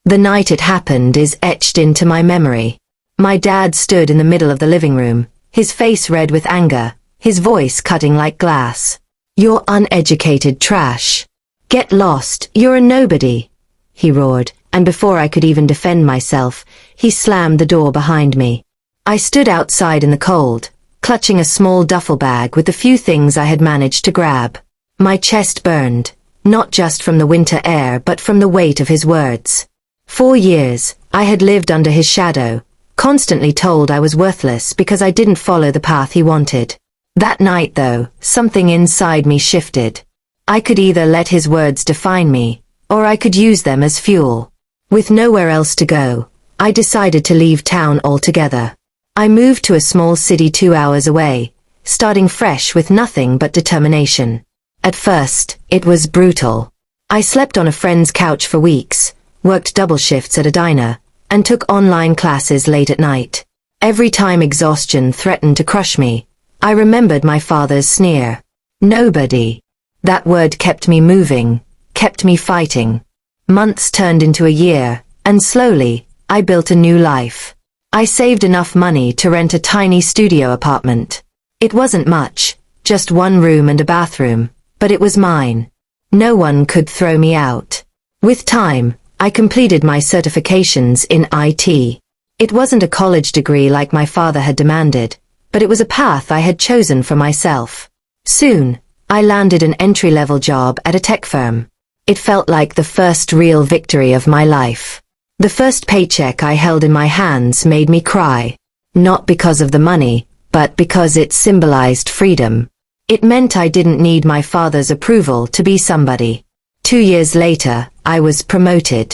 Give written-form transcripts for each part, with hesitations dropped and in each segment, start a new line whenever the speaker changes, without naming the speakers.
The night it happened is etched into my memory. My dad stood in the middle of the living room, his face red with anger, his voice cutting like glass. "You're uneducated trash. Get lost, you're a nobody," he roared, and before I could even defend myself, he slammed the door behind me. I stood outside in the cold, clutching a small duffel bag with the few things I had managed to grab. My chest burned, not just from the winter air but from the weight of his words. 4 years, I had lived under his shadow, constantly told I was worthless because I didn't follow the path he wanted. That night though, something inside me shifted. I could either let his words define me, or I could use them as fuel. With nowhere else to go, I decided to leave town altogether. I moved to a small city 2 hours away, starting fresh with nothing but determination. At first, it was brutal. I slept on a friend's couch for weeks, worked double shifts at a diner, and took online classes late at night. Every time exhaustion threatened to crush me, I remembered my father's sneer. Nobody. That word kept me moving, kept me fighting. Months turned into a year, and slowly, I built a new life. I saved enough money to rent a tiny studio apartment. It wasn't much, just 1 room and a bathroom, but it was mine. No one could throw me out. With time, I completed my certifications in IT. It wasn't a college degree like my father had demanded, but it was a path I had chosen for myself. Soon, I landed an entry-level job at a tech firm. It felt like the first real victory of my life. The first paycheck I held in my hands made me cry. Not because of the money, but because it symbolized freedom. It meant I didn't need my father's approval to be somebody. 2 years later, I was promoted.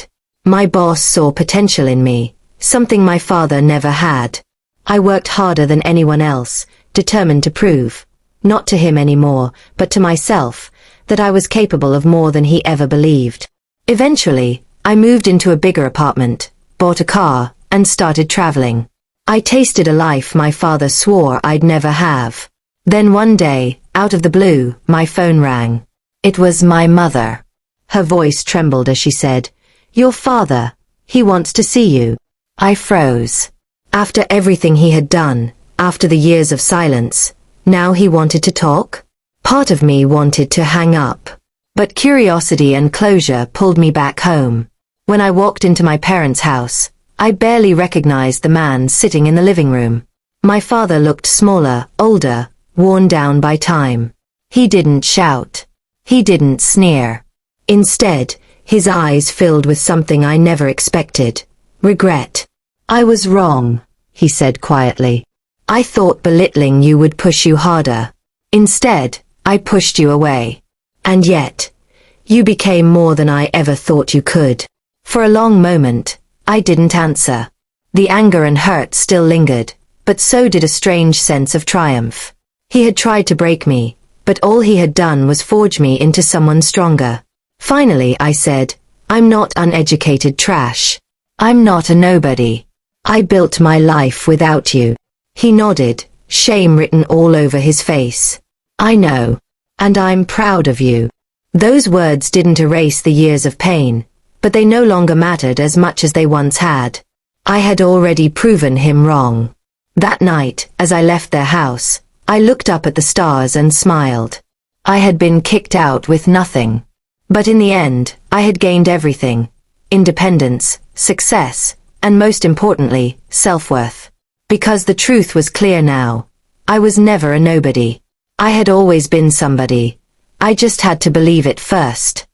My boss saw potential in me, something my father never had. I worked harder than anyone else, determined to prove, not to him anymore, but to myself, that I was capable of more than he ever believed. Eventually, I moved into a bigger apartment, bought a car, and started traveling. I tasted a life my father swore I'd never have. Then one day, out of the blue, my phone rang. It was my mother. Her voice trembled as she said, "Your father, he wants to see you." I froze. After everything he had done, after the years of silence, now he wanted to talk? Part of me wanted to hang up. But curiosity and closure pulled me back home. When I walked into my parents' house, I barely recognized the man sitting in the living room. My father looked smaller, older, worn down by time. He didn't shout. He didn't sneer. Instead, his eyes filled with something I never expected. Regret. "I was wrong," he said quietly. "I thought belittling you would push you harder. Instead, I pushed you away. And yet, you became more than I ever thought you could." For a long moment, I didn't answer. The anger and hurt still lingered, but so did a strange sense of triumph. He had tried to break me, but all he had done was forge me into someone stronger. Finally, I said, "I'm not uneducated trash. I'm not a nobody. I built my life without you." He nodded, shame written all over his face. "I know. And I'm proud of you." Those words didn't erase the years of pain, but they no longer mattered as much as they once had. I had already proven him wrong. That night, as I left their house, I looked up at the stars and smiled. I had been kicked out with nothing. But in the end, I had gained everything. Independence, success, and most importantly, self-worth. Because the truth was clear now. I was never a nobody. I had always been somebody. I just had to believe it first.